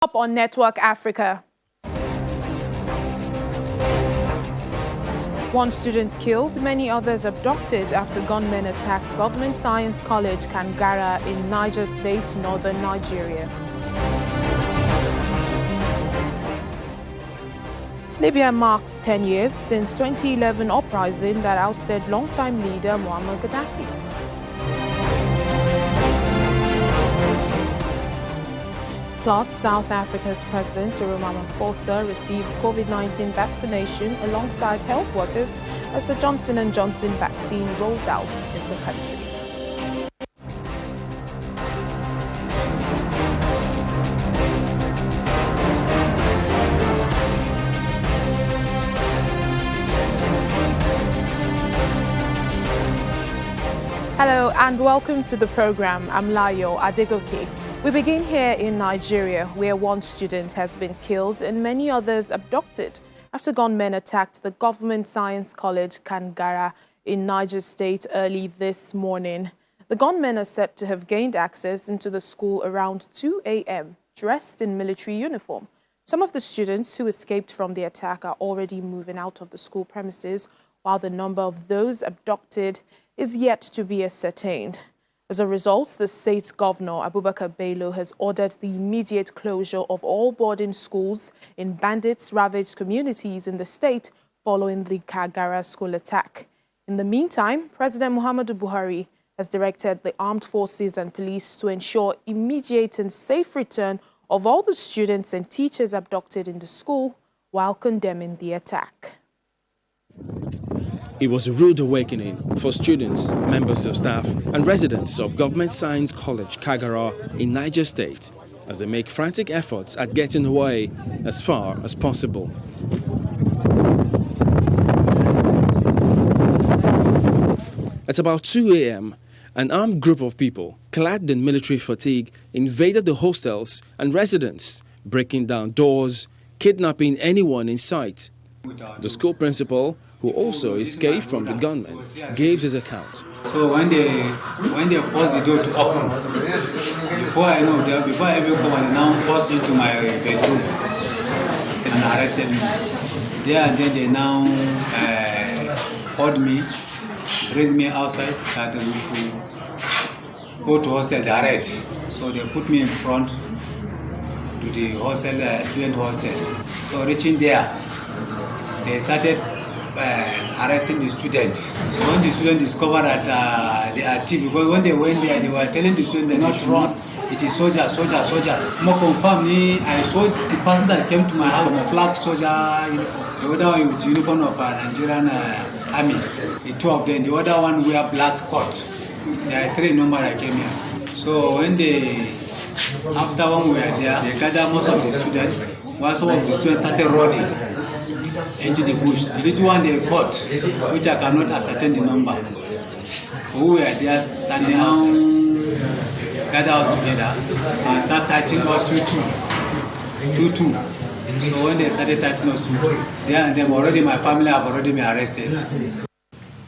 Up on Network Africa. One student killed, many others abducted after gunmen attacked Government Science College, Kangara in Niger State, northern Nigeria. Libya marks 10 years since 2011 uprising that ousted longtime leader Muammar Gaddafi. Plus, South Africa's President Cyril Ramaphosa receives COVID-19 vaccination alongside health workers as the Johnson & Johnson vaccine rolls out in the country. Hello and welcome to the program. I'm Layo Adegoke. We begin here in Nigeria, where one student has been killed and many others abducted after gunmen attacked the Government Science College, Kangara, in Niger State early this morning. The gunmen are said to have gained access into the school around 2 a.m., dressed in military uniform. Some of the students who escaped from the attack are already moving out of the school premises, while the number of those abducted is yet to be ascertained. As a result, the state governor, Abubakar Bello, has ordered the immediate closure of all boarding schools in bandits-ravaged communities in the state following the Kagara school attack. In the meantime, President Muhammadu Buhari has directed the armed forces and police to ensure immediate and safe return of all the students and teachers abducted in the school while condemning the attack. It was a rude awakening for students, members of staff and residents of Government Science College, Kagara in Niger State as they make frantic efforts at getting away as far as possible. At about 2 a.m., an armed group of people, clad in military fatigue, invaded the hostels and residents, breaking down doors, kidnapping anyone in sight. The school principal, who also escaped from the gunmen, gave his account. So when they forced the door to open, before I even come, they now forced into my bedroom and arrested me. There and then they now called me, bring me outside, that we should go to hostel direct. So they put me in front to the hostel, student hostel. So reaching there, they started arresting the students. When the students discovered that they are thieves, because when they went there, they were telling the students not to run. It is soldiers. More confirm me, I saw the person that came to my house in a flag soldier uniform. The other one with the uniform of Nigerian army. The two of them. The other one wear black coat. There are 3 numbers that came here. So when after when we were there, they gathered most of the students. While some of the students started running into the bush. The little one they caught, which I cannot ascertain the number. We were there standing down, gather us together and start touching us 2-2. So when they started touching us 2-2, there and them already my family have already been arrested.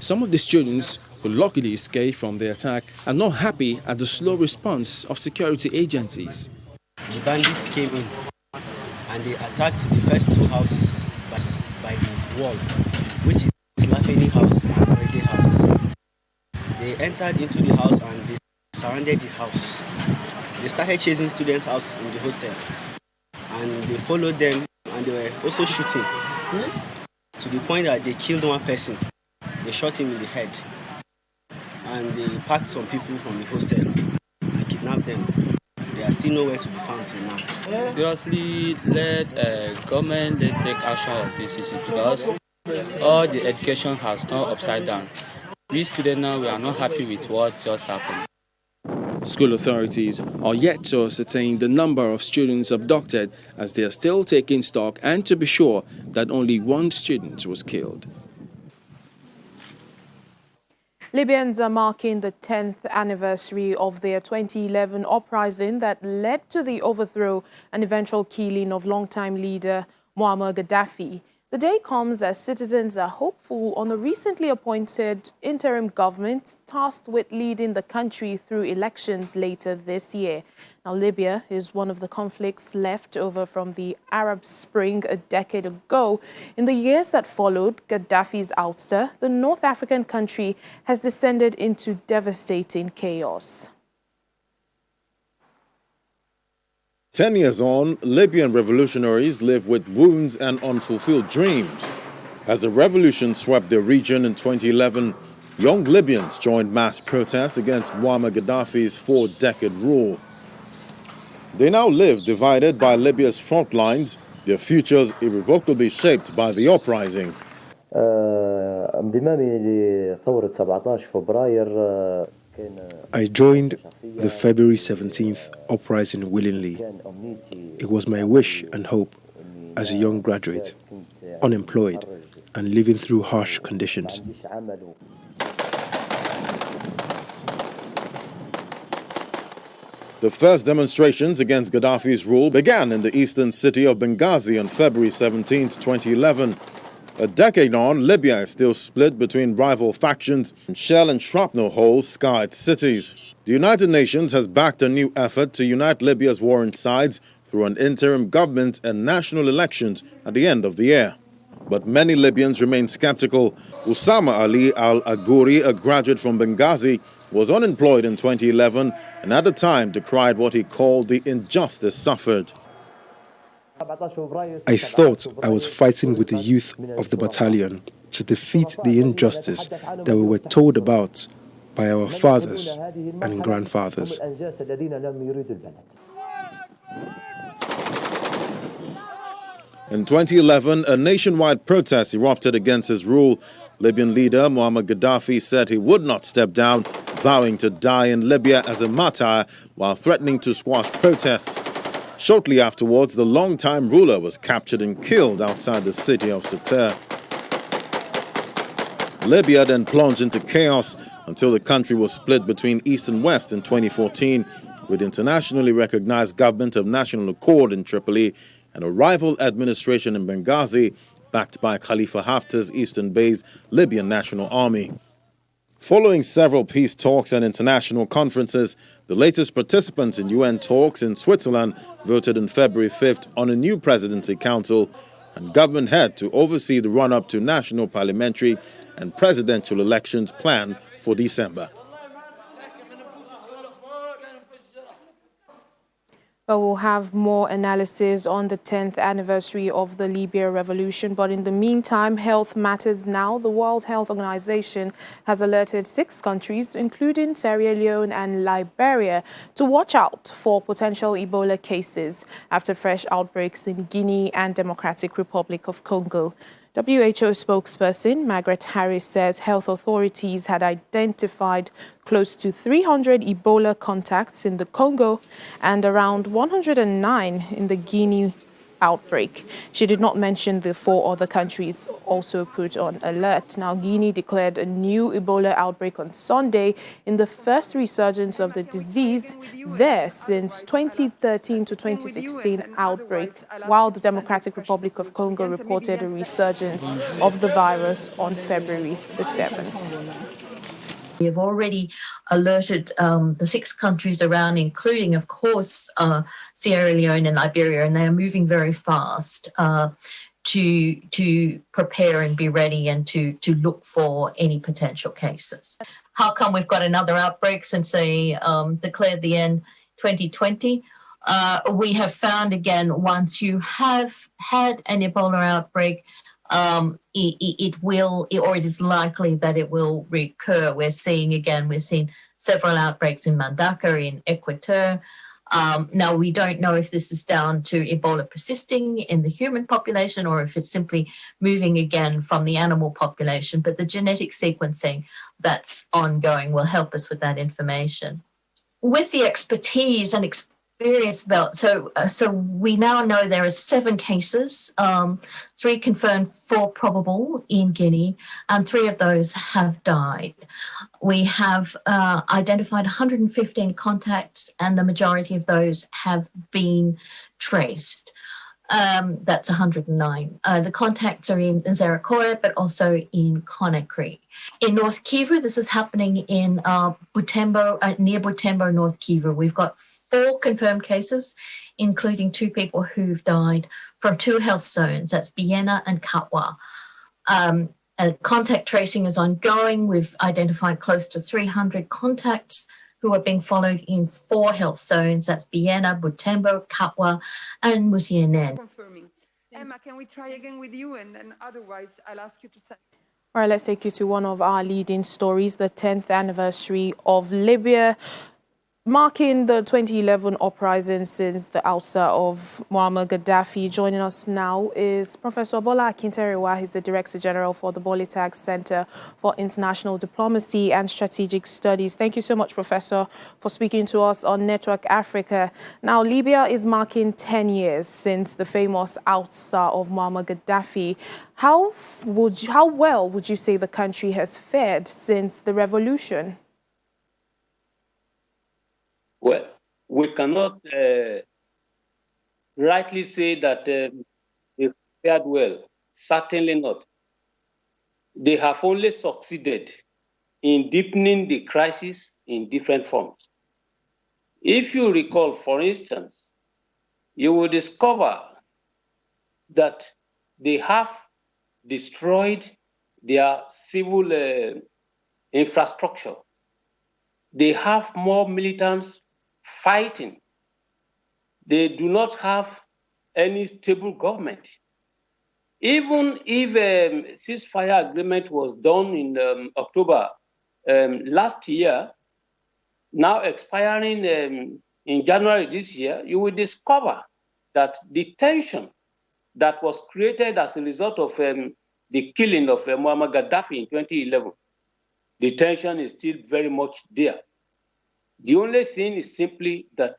Some of the students who luckily escaped from the attack are not happy at the slow response of security agencies. The bandits came in and they attacked the first 2 houses by the wall, which is Lafayette House and Brady House. They entered into the house and they surrounded the house. They started chasing students out in the hostel and they followed them and they were also shooting to the point that they killed one person. They shot him in the head and they packed some people from the hostel and kidnapped them. They are still nowhere to be found till now. Seriously, let government take action of this issue because all the education has turned upside down. We students now, we are not happy with what just happened. School authorities are yet to ascertain the number of students abducted as they are still taking stock and to be sure that only 1 student was killed. Libyans are marking the 10th anniversary of their 2011 uprising that led to the overthrow and eventual killing of longtime leader Muammar Gaddafi. The day comes as citizens are hopeful on a recently appointed interim government tasked with leading the country through elections later this year. Now, Libya is one of the conflicts left over from the Arab Spring a decade ago. In the years that followed Gaddafi's ouster, the North African country has descended into devastating chaos. 10 years on, Libyan revolutionaries live with wounds and unfulfilled dreams. As the revolution swept their region in 2011, young Libyans joined mass protests against Muammar Gaddafi's four-decade rule. They now live divided by Libya's front lines, their futures irrevocably shaped by the uprising. I joined the February 17th uprising willingly. It was my wish and hope as a young graduate, unemployed, and living through harsh conditions. The first demonstrations against Gaddafi's rule began in the eastern city of Benghazi on February 17, 2011. A decade on, Libya is still split between rival factions, and shell and shrapnel holes scar its cities. The United Nations has backed a new effort to unite Libya's warring sides through an interim government and national elections at the end of the year. But many Libyans remain skeptical. Usama Ali al-Agouri, a graduate from Benghazi, was unemployed in 2011 and at the time decried what he called the injustice suffered. I thought I was fighting with the youth of the battalion to defeat the injustice that we were told about by our fathers and grandfathers. In 2011, a nationwide protest erupted against his rule. Libyan leader Muammar Gaddafi said he would not step down, vowing to die in Libya as a martyr while threatening to squash protests. Shortly afterwards, the longtime ruler was captured and killed outside the city of Sirte. Libya then plunged into chaos until the country was split between East and West in 2014, with internationally recognized government of national accord in Tripoli and a rival administration in Benghazi, backed by Khalifa Haftar's eastern-based Libyan National Army. Following several peace talks and international conferences, the latest participants in UN talks in Switzerland voted on February 5th on a new presidency council and government head to oversee the run-up to national parliamentary and presidential elections planned for December. But we'll have more analysis on the 10th anniversary of the Libya revolution. But in the meantime, health matters now. The World Health Organization has alerted 6 countries, including Sierra Leone and Liberia, to watch out for potential Ebola cases after fresh outbreaks in Guinea and Democratic Republic of Congo. WHO spokesperson Margaret Harris says health authorities had identified close to 300 Ebola contacts in the Congo and around 109 in the Guinea outbreak. She did not mention the 4 other countries also put on alert. Now, Guinea declared a new Ebola outbreak on Sunday in the first resurgence of the disease there since 2013 to 2016 outbreak, while the Democratic Republic of Congo reported a resurgence of the virus on February the 7th. We have already alerted the 6 countries around, including, of course, Sierra Leone and Liberia, and they are moving very fast to prepare and be ready and to look for any potential cases. How come we've got another outbreak since they declared the end 2020? We have found, again, once you have had an Ebola outbreak, it is likely that it will recur. We've seen several outbreaks in Mandaka, in Equateur. Now, we don't know if this is down to Ebola persisting in the human population or if it's simply moving again from the animal population, but the genetic sequencing that's ongoing will help us with that information. With the expertise and experience about, so we now know there are 7 cases, 3 confirmed, 4 probable in Guinea, and 3 of those have died. We have identified 115 contacts, and the majority of those have been traced. That's 109. The contacts are in Zarakore, but also in Conakry. In North Kivu, this is happening in Butembo, near Butembo, North Kivu. We've got 4 confirmed cases, including 2 people who've died from 2 health zones. That's Biena and Katwa. Contact tracing is ongoing. We've identified close to 300 contacts who are being followed in 4 health zones. That's Biena, Butembo, Katwa, and Musienen. Confirming. Emma, can we try again with you? And then otherwise, I'll ask you to send. All right, let's take you to one of our leading stories, the 10th anniversary of Libya, marking the 2011 uprising since the ousting of Muammar Gaddafi. Joining us now is Professor Bola Akinteriwa. He's the Director General for the Bolitag Center for International Diplomacy and Strategic Studies. Thank you so much, Professor, for speaking to us on Network Africa. Now, Libya is marking 10 years since the famous ousting of Muammar Gaddafi. How well would you say the country has fared since the revolution? Well, we cannot rightly say that they fared well. Certainly not. They have only succeeded in deepening the crisis in different forms. If you recall, for instance, you will discover that they have destroyed their civil infrastructure. They have more militants fighting. They do not have any stable government. Even if a ceasefire agreement was done in October last year, now expiring in January this year, you will discover that the tension that was created as a result of the killing of Muammar Gaddafi in 2011, the tension is still very much there. The only thing is simply that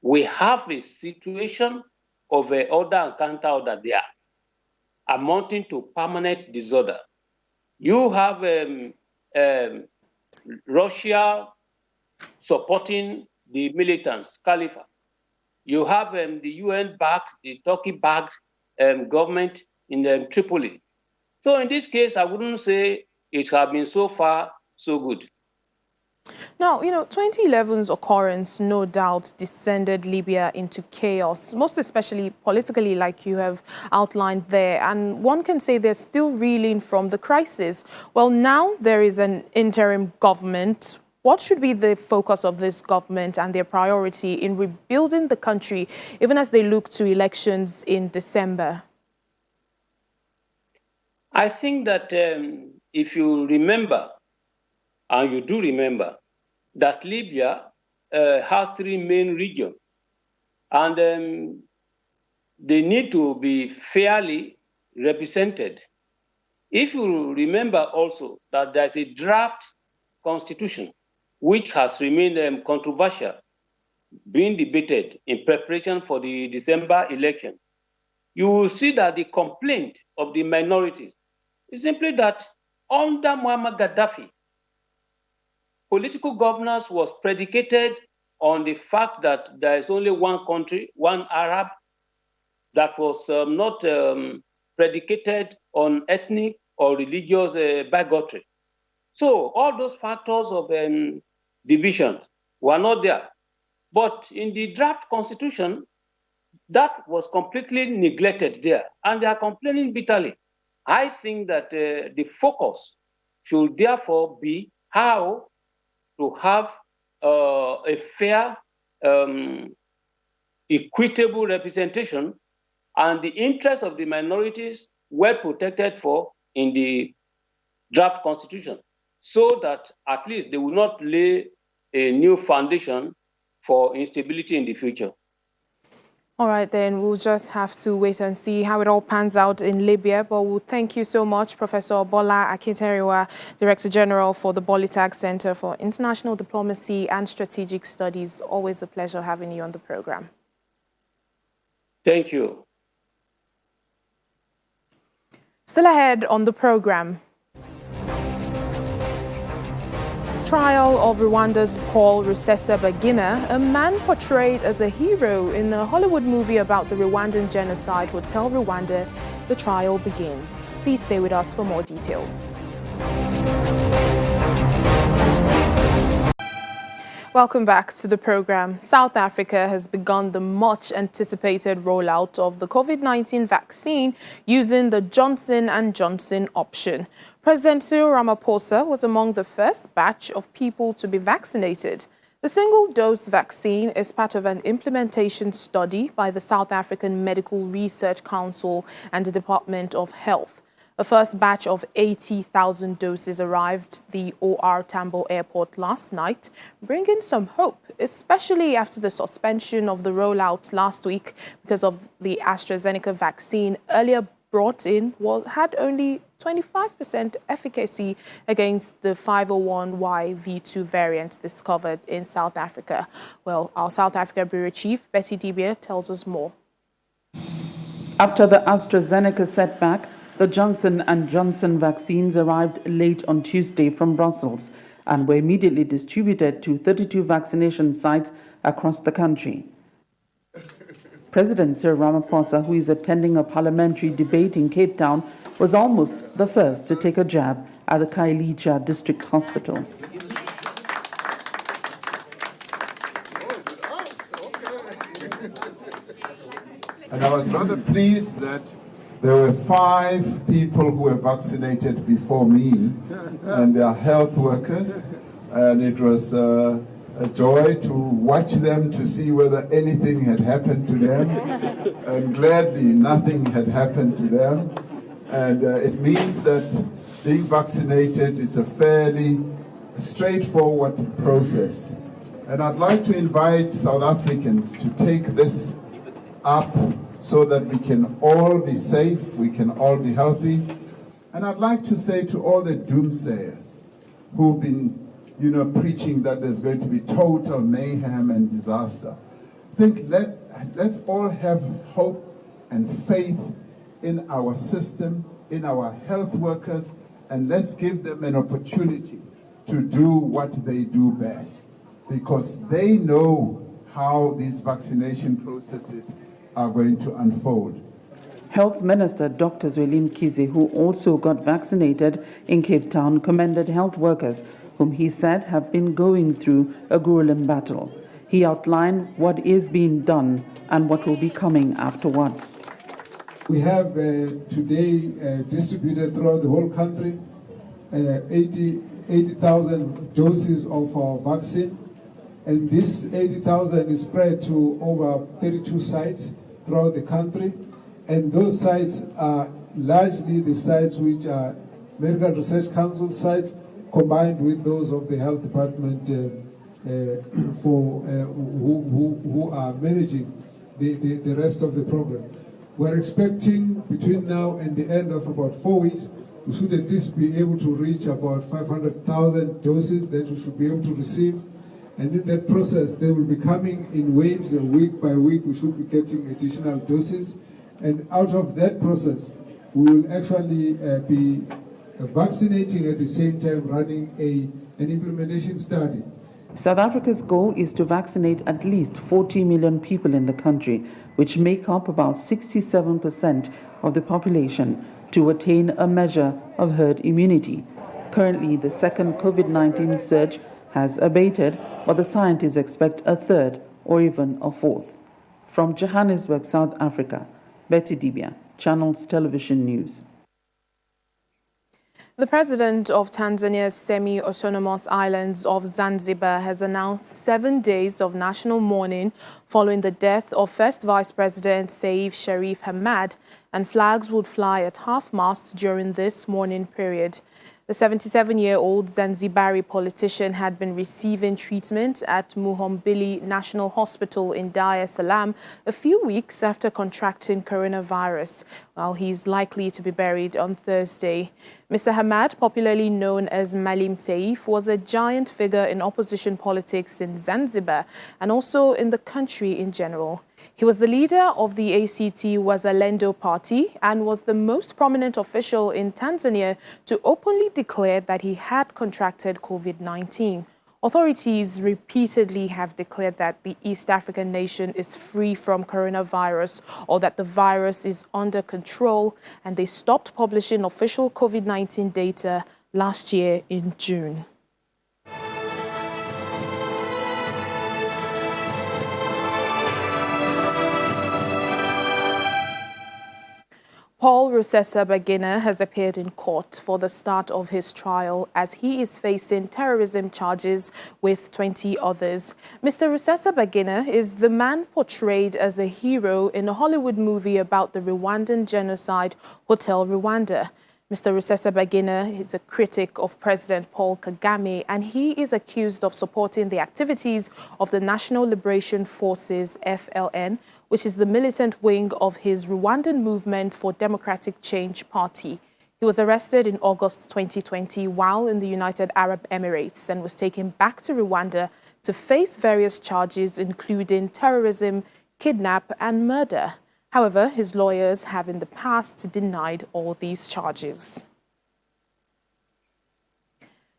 we have a situation of order and counter-order there, amounting to permanent disorder. You have Russia supporting the militants, Khalifa. You have the UN-backed, the Turkey-backed government in Tripoli. So in this case, I wouldn't say it has been so far so good. Now, 2011's occurrence no doubt descended Libya into chaos, most especially politically, like you have outlined there. And one can say they're still reeling from the crisis. Well, now there is an interim government. What should be the focus of this government and their priority in rebuilding the country, even as they look to elections in December? I think that if you remember, and you do remember, that Libya has 3 main regions, and they need to be fairly represented. If you remember also that there's a draft constitution which has remained controversial, being debated in preparation for the December election, you will see that the complaint of the minorities is simply that under Muammar Gaddafi, political governance was predicated on the fact that there is only one country, one Arab, that was not predicated on ethnic or religious bigotry. So all those factors of divisions were not there. But in the draft constitution, that was completely neglected there, and they are complaining bitterly. I think that the focus should therefore be how to have a fair, equitable representation and the interests of the minorities well protected for in the draft constitution, so that at least they will not lay a new foundation for instability in the future. All right, then we'll just have to wait and see how it all pans out in Libya. But we'll thank you so much, Professor Bola Akinteriwa, Director General for the Bolitag Center for International Diplomacy and Strategic Studies. Always a pleasure having you on the program. Thank you. Still ahead on the program. trial of Rwanda's Paul Rusesabagina, a man portrayed as a hero in a Hollywood movie about the Rwandan genocide, Hotel Rwanda, the trial begins. Please stay with us for more details. Welcome back to the program. South Africa has begun the much anticipated rollout of the COVID-19 vaccine using the Johnson & Johnson option. President Cyril Ramaphosa was among the first batch of people to be vaccinated. The single-dose vaccine is part of an implementation study by the South African Medical Research Council and the Department of Health. The first batch of 80,000 doses arrived at the OR Tambo Airport last night, bringing some hope, especially after the suspension of the rollout last week because of the AstraZeneca vaccine earlier brought in had only 25% efficacy against the 501Y.V2 variant discovered in South Africa. Well, our South Africa Bureau Chief, Betty Dibia, tells us more. After the AstraZeneca setback, the Johnson & Johnson vaccines arrived late on Tuesday from Brussels and were immediately distributed to 32 vaccination sites across the country. President Cyril Ramaphosa, who is attending a parliamentary debate in Cape Town, was almost the first to take a jab at the Khayelitsha District Hospital. And I was rather pleased that there were 5 people who were vaccinated before me, and they are health workers, and it was a joy to watch them to see whether anything had happened to them, and gladly nothing had happened to them. And it means that being vaccinated is a fairly straightforward process. And I'd like to invite South Africans to take this up so that we can all be safe, we can all be healthy. And I'd like to say to all the doomsayers who've been, preaching that there's going to be total mayhem and disaster, I think let's all have hope and faith in our system, in our health workers, and let's give them an opportunity to do what they do best, because they know how these vaccination processes are going to unfold. Health Minister Dr. Zwelin Mkhize, who also got vaccinated in Cape Town, commended health workers, whom he said have been going through a grueling battle. He outlined what is being done and what will be coming afterwards. We have today distributed throughout the whole country 80,000 doses of our vaccine, and this 80,000 is spread to over 32 sites throughout the country, and those sites are largely the sites which are Medical Research Council sites combined with those of the Health Department who are managing the rest of the program. We're expecting between now and the end of about 4 weeks, we should at least be able to reach about 500,000 doses that we should be able to receive. And in that process, they will be coming in waves, and week by week, we should be getting additional doses. And out of that process, we will actually be vaccinating at the same time running an implementation study. South Africa's goal is to vaccinate at least 40 million people in the country, which make up about 67% of the population, to attain a measure of herd immunity. Currently, the second COVID-19 surge has abated, but the scientists expect a third or even a fourth. From Johannesburg, South Africa, Betty Dibia, Channels Television News. The president of Tanzania's semi-autonomous islands of Zanzibar has announced 7 days of national mourning following the death of first Vice President Seif Sharif Hamad, and flags would fly at half-mast during this mourning period. The 77-year-old Zanzibari politician had been receiving treatment at Muhimbili National Hospital in Dar es Salaam a few weeks after contracting coronavirus, while he is likely to be buried on Thursday. Mr. Hamad, popularly known as Malim Seif, was a giant figure in opposition politics in Zanzibar and also in the country in general. He was the leader of the ACT Wazalendo party and was the most prominent official in Tanzania to openly declare that he had contracted COVID-19. Authorities repeatedly have declared that the East African nation is free from coronavirus or that the virus is under control, and they stopped publishing official COVID-19 data last year in June. Paul Rusesabagina has appeared in court for the start of his trial as he is facing terrorism charges with 20 others. Mr. Rusesabagina is the man portrayed as a hero in a Hollywood movie about the Rwandan genocide, Hotel Rwanda. Mr. Rusesabagina is a critic of President Paul Kagame, and he is accused of supporting the activities of the National Liberation Forces, FLN, which is the militant wing of his Rwandan Movement for Democratic Change party. He was arrested in August 2020 while in the United Arab Emirates and was taken back to Rwanda to face various charges, including terrorism, kidnap, and murder. However, his lawyers have in the past denied all these charges.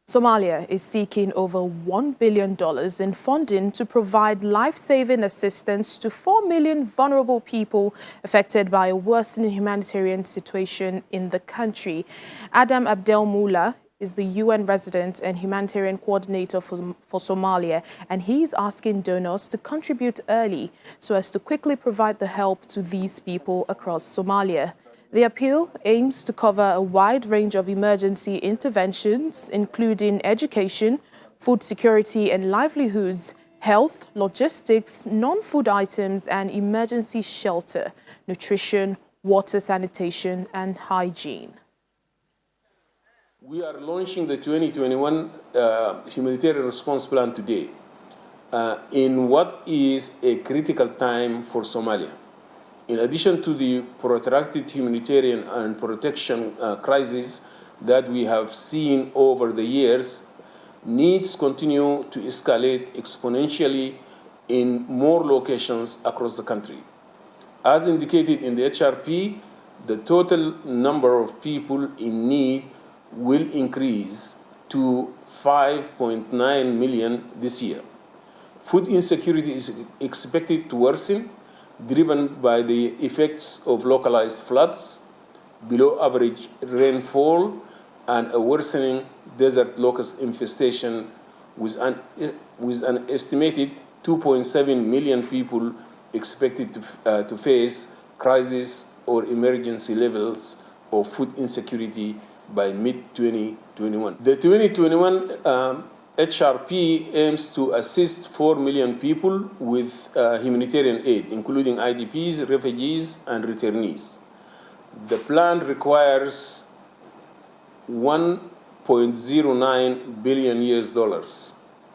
Somalia is seeking over $1 billion in funding to provide life-saving assistance to 4 million vulnerable people affected by a worsening humanitarian situation in the country. Adam Abdelmoula is the UN resident and humanitarian coordinator for Somalia, and he is asking donors to contribute early so as to quickly provide the help to these people across Somalia. The appeal aims to cover a wide range of emergency interventions, including education, food security and livelihoods, health, logistics, non-food items and emergency shelter, nutrition, water sanitation and hygiene. We are launching the 2021 Humanitarian Response Plan today in what is a critical time for Somalia. In addition to the protracted humanitarian and protection crisis that we have seen over the years, needs continue to escalate exponentially in more locations across the country. As indicated in the HRP, the total number of people in need will increase to 5.9 million this year. Food insecurity is expected to worsen, driven by the effects of localized floods, below average rainfall, and a worsening desert locust infestation with an estimated 2.7 million people expected to face crisis or emergency levels of food insecurity by mid-2021. The 2021 HRP aims to assist 4 million people with humanitarian aid, including IDPs, refugees, and returnees. The plan requires $1.09 billion,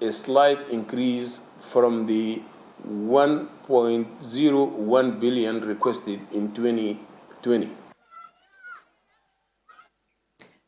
a slight increase from the $1.01 billion requested in 2020.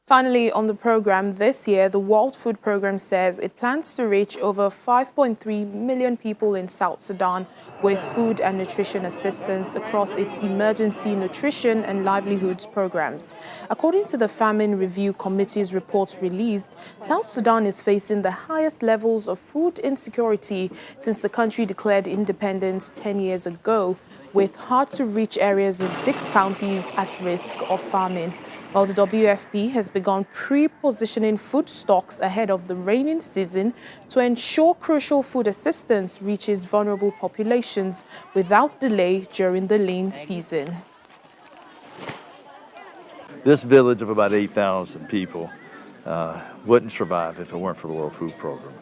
Finally, on the program this year, the World Food Programme says it plans to reach over 5.3 million people in South Sudan with food and nutrition assistance across its emergency nutrition and livelihoods programs. According to the Famine Review Committee's report released, South Sudan is facing the highest levels of food insecurity since the country declared independence 10 years ago, with hard-to-reach areas in 6 counties at risk of famine. While the WFP has begun pre-positioning food stocks ahead of the rainy season to ensure crucial food assistance reaches vulnerable populations without delay during the lean season. This village of about 8,000 people wouldn't survive if it weren't for the World Food Program.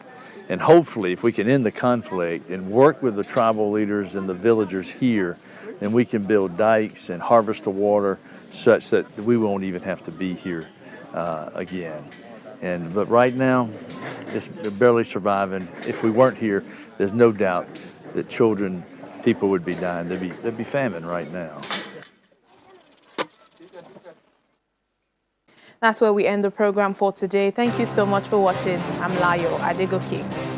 And hopefully, if we can end the conflict and work with the tribal leaders and the villagers here, then we can build dikes and harvest the water such that we won't even have to be here again. But right now, it's barely surviving. If we weren't here, there's no doubt that children, people would be dying. There'd be famine right now. That's where we end the program for today. Thank you so much for watching. I'm Layo Adegoke.